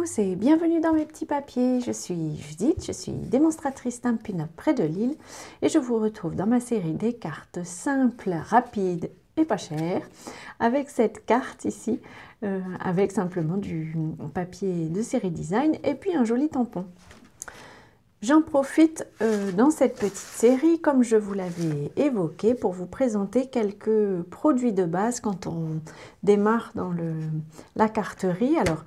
tous et bienvenue dans mes petits papiers. Je suis Judith, je suis démonstratrice Stampin' Up près de Lille et je vous retrouve dans ma série des cartes simples, rapides et pas chères avec cette carte ici, avec simplement du papier de série design et puis un joli tampon. J'en profite dans cette petite série, comme je vous l'avais évoqué, pour vous présenter quelques produits de base quand on démarre dans la carterie. Alors,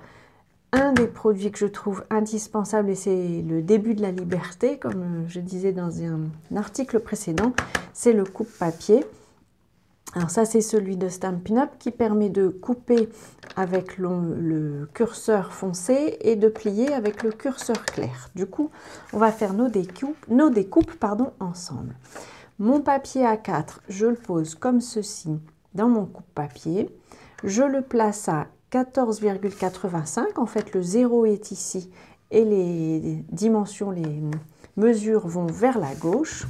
un des produits que je trouve indispensable, et c'est le début de la liberté, comme je disais dans un article précédent, c'est le coupe-papier. Alors ça, c'est celui de Stampin' Up qui permet de couper avec le curseur foncé et de plier avec le curseur clair. Du coup, on va faire nos découpes ensemble. Mon papier A4, je le pose comme ceci dans mon coupe-papier. Je le place à 14,85. En fait, le 0 est ici et les dimensions, les mesures vont vers la gauche.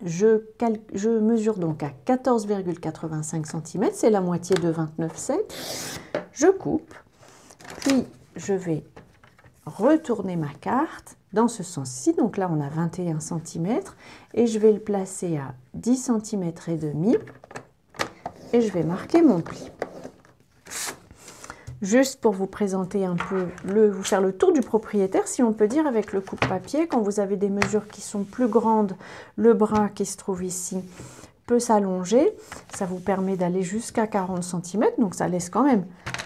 Je mesure donc à 14,85 cm, c'est la moitié de 29,7. Je coupe, puis je vais retourner ma carte dans ce sens-ci. Donc là, on a 21 cm et je vais le placer à 10 cm et demi et je vais marquer mon pli. Juste pour vous présenter un peu, vous faire le tour du propriétaire, si on peut dire, avec le coupe-papier. Quand vous avez des mesures qui sont plus grandes, le bras qui se trouve ici peut s'allonger. Ça vous permet d'aller jusqu'à 40 cm, donc ça laisse quand même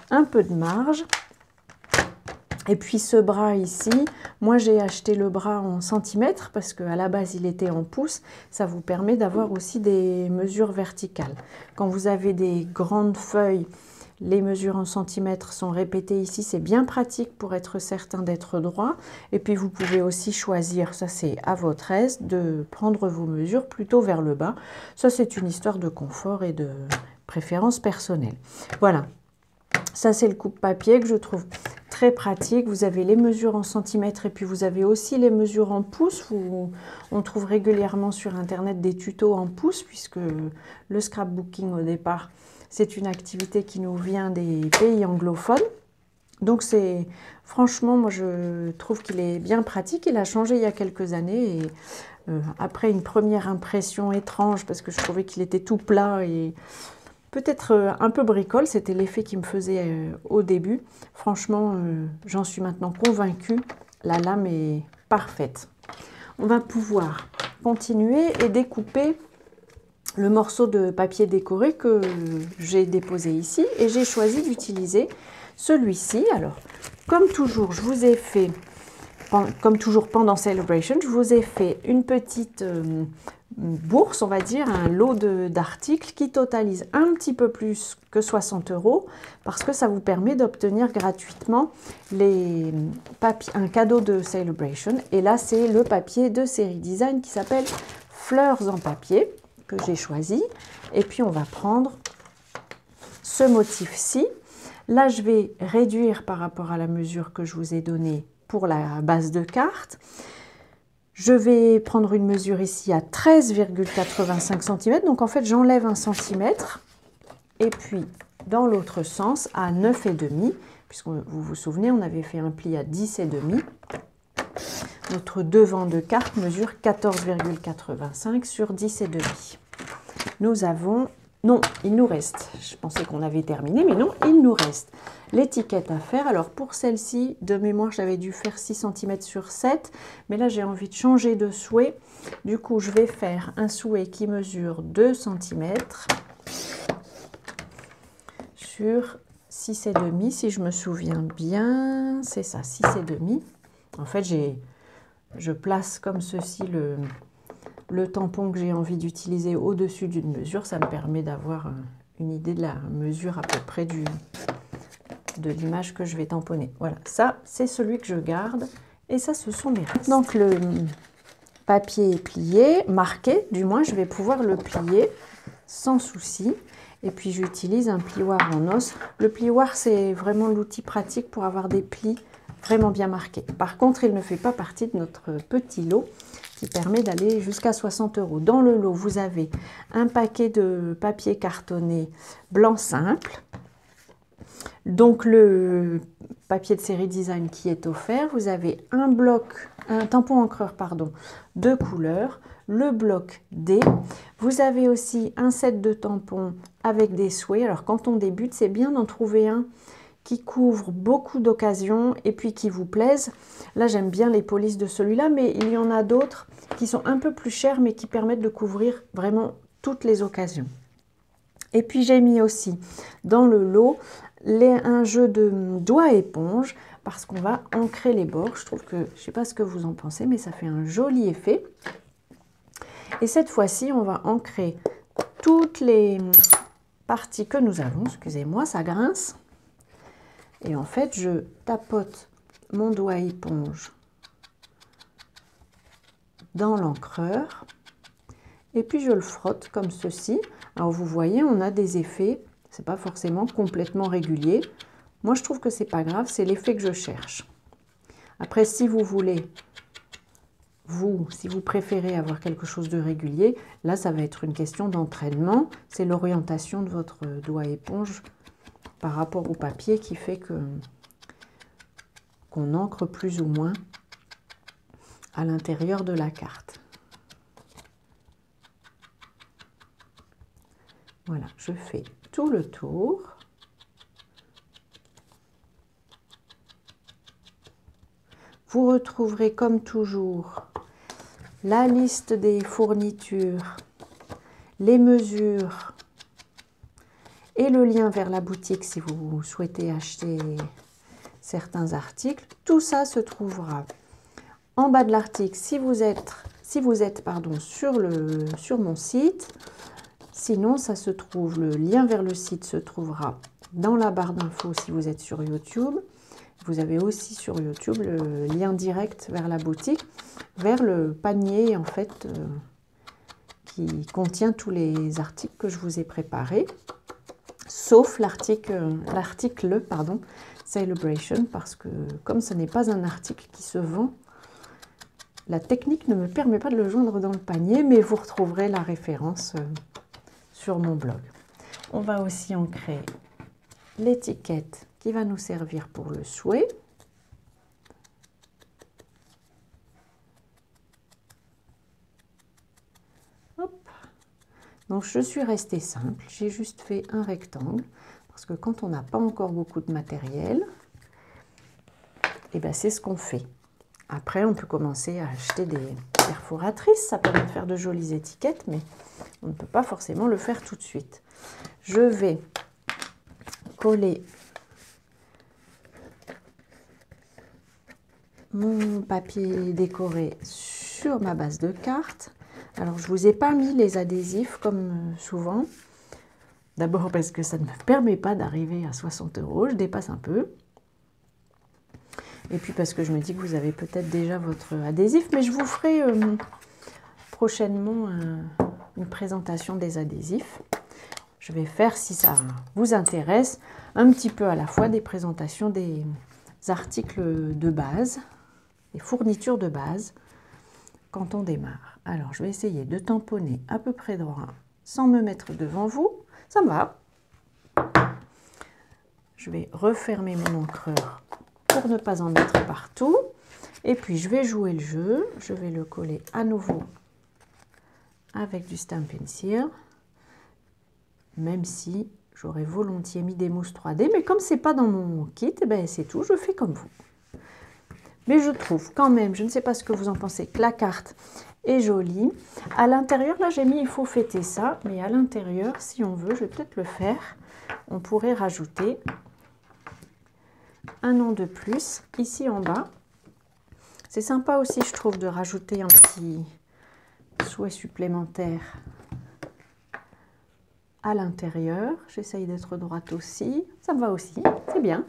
un peu de marge. Et puis ce bras ici, moi j'ai acheté le bras en centimètres parce qu'à la base il était en pouces. Ça vous permet d'avoir aussi des mesures verticales. Quand vous avez des grandes feuilles, les mesures en centimètres sont répétées ici, c'est bien pratique pour être certain d'être droit. Et puis vous pouvez aussi choisir, ça c'est à votre aise, de prendre vos mesures plutôt vers le bas. Ça c'est une histoire de confort et de préférence personnelle. Voilà, ça c'est le coupe-papier que je trouve très pratique. Vous avez les mesures en centimètres et puis vous avez aussi les mesures en pouces. On trouve régulièrement sur internet des tutos en pouces puisque le scrapbooking au départ, c'est une activité qui nous vient des pays anglophones. Donc c'est franchement, moi je trouve qu'il est bien pratique. Il a changé il y a quelques années et après une première impression étrange parce que je trouvais qu'il était tout plat et peut-être un peu bricole, c'était l'effet qui me faisait au début. Franchement, j'en suis maintenant convaincue, la lame est parfaite. On va pouvoir continuer et découper le morceau de papier décoré que j'ai déposé ici et j'ai choisi d'utiliser celui-ci. Alors, comme toujours, je vous ai fait, comme toujours pendant Celebration, je vous ai fait une petite bourse, on va dire, un lot d'articles qui totalise un petit peu plus que 60 € parce que ça vous permet d'obtenir gratuitement un cadeau de Celebration. Et là, c'est le papier de série design qui s'appelle Fleurs en papier que j'ai choisi. Et puis, on va prendre ce motif-ci. Là, je vais réduire par rapport à la mesure que je vous ai donnée pour la base de carte. Je vais prendre une mesure ici à 13,85 cm. Donc, en fait, j'enlève 1 cm. Et puis, dans l'autre sens, à 9,5. Puisque vous vous souvenez, on avait fait un pli à 10,5. Notre devant de carte mesure 14,85 sur 10,5. Nous avons... Non, il nous reste. Je pensais qu'on avait terminé, mais non, il nous reste l'étiquette à faire. Alors, pour celle-ci, de mémoire, j'avais dû faire 6 cm sur 7. Mais là, j'ai envie de changer de souhait. Du coup, je vais faire un souhait qui mesure 2 cm sur 6,5, si je me souviens bien. C'est ça, 6,5. En fait, je place comme ceci le tampon que j'ai envie d'utiliser au-dessus d'une mesure. Ça me permet d'avoir une idée de la mesure à peu près de l'image que je vais tamponner. Voilà, ça c'est celui que je garde et ça ce sont mes restes. Donc le papier est plié, marqué, du moins je vais pouvoir le plier sans souci. Et puis j'utilise un plioir en os. Le plioir c'est vraiment l'outil pratique pour avoir des plis vraiment bien marqués. Par contre, il ne fait pas partie de notre petit lot qui permet d'aller jusqu'à 60 €. Dans le lot, vous avez un paquet de papier cartonné blanc simple. Donc le papier de série design qui est offert. Vous avez un tampon encreur pardon, de couleur, le bloc D. Vous avez aussi un set de tampons avec des souhaits. Alors quand on débute, c'est bien d'en trouver un qui couvre beaucoup d'occasions et puis qui vous plaise. Là, j'aime bien les polices de celui-là, mais il y en a d'autres qui sont un peu plus chers, mais qui permettent de couvrir vraiment toutes les occasions. Et puis, j'ai mis aussi dans le lot un jeu de doigts éponge, parce qu'on va ancrer les bords. Je trouve que, je ne sais pas ce que vous en pensez, mais ça fait un joli effet. Et cette fois-ci, on va ancrer toutes les parties que nous avons. Excusez-moi, ça grince. Et en fait, je tapote mon doigt éponge dans l'encreur et puis je le frotte comme ceci. Alors vous voyez, on a des effets, c'est pas forcément complètement régulier. Moi, je trouve que c'est pas grave, c'est l'effet que je cherche. Après, si vous voulez, si vous préférez avoir quelque chose de régulier, là, ça va être une question d'entraînement. C'est l'orientation de votre doigt éponge par rapport au papier qui fait qu'on ancre plus ou moins à l'intérieur de la carte. Voilà, je fais tout le tour. Vous retrouverez comme toujours la liste des fournitures, les mesures et le lien vers la boutique si vous souhaitez acheter certains articles. Tout ça se trouvera en bas de l'article si vous êtes sur mon site. Sinon, ça se trouve, le lien vers le site se trouvera dans la barre d'infos si vous êtes sur YouTube. Vous avez aussi sur YouTube le lien direct vers la boutique, vers le panier en fait qui contient tous les articles que je vous ai préparés. Sauf l'article Celebration, parce que comme ce n'est pas un article qui se vend, la technique ne me permet pas de le joindre dans le panier, mais vous retrouverez la référence sur mon blog. On va aussi ancrer l'étiquette qui va nous servir pour le souhait. Donc je suis restée simple, j'ai juste fait un rectangle, parce que quand on n'a pas encore beaucoup de matériel, et ben c'est ce qu'on fait. Après, on peut commencer à acheter des perforatrices, ça permet de faire de jolies étiquettes, mais on ne peut pas forcément le faire tout de suite. Je vais coller mon papier décoré sur ma base de carte. Alors, je ne vous ai pas mis les adhésifs comme souvent. D'abord parce que ça ne me permet pas d'arriver à 60 €, je dépasse un peu. Et puis parce que je me dis que vous avez peut-être déjà votre adhésif, mais je vous ferai prochainement une présentation des adhésifs. Je vais faire, si ça vous intéresse, un petit peu à la fois des présentations des articles de base, des fournitures de base, quand on démarre. Alors, je vais essayer de tamponner à peu près droit, sans me mettre devant vous. Ça me va. Je vais refermer mon encreur pour ne pas en mettre partout. Et puis, je vais jouer le jeu. Je vais le coller à nouveau avec du Stampin' Seal, même si j'aurais volontiers mis des mousses 3D. Mais comme c'est pas dans mon kit, eh ben, c'est tout. Je fais comme vous. Mais je trouve quand même, je ne sais pas ce que vous en pensez, que la carte est jolie. À l'intérieur, là j'ai mis il faut fêter ça, mais à l'intérieur, si on veut, je vais peut-être le faire, on pourrait rajouter un nom de plus ici en bas. C'est sympa aussi, je trouve, de rajouter un petit souhait supplémentaire à l'intérieur. J'essaye d'être droite aussi, ça me va aussi, c'est bien.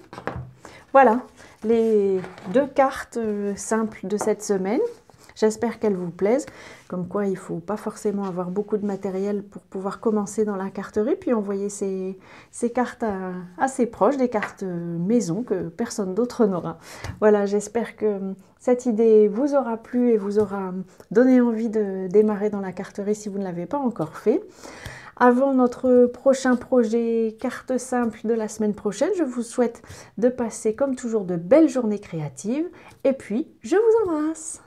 Voilà, les deux cartes simples de cette semaine. J'espère qu'elles vous plaisent. Comme quoi, il ne faut pas forcément avoir beaucoup de matériel pour pouvoir commencer dans la carterie, puis envoyer ces cartes à ses proches, des cartes maison que personne d'autre n'aura. Voilà, j'espère que cette idée vous aura plu et vous aura donné envie de démarrer dans la carterie si vous ne l'avez pas encore fait. Avant notre prochain projet carte simple de la semaine prochaine, je vous souhaite de passer comme toujours de belles journées créatives et puis je vous embrasse.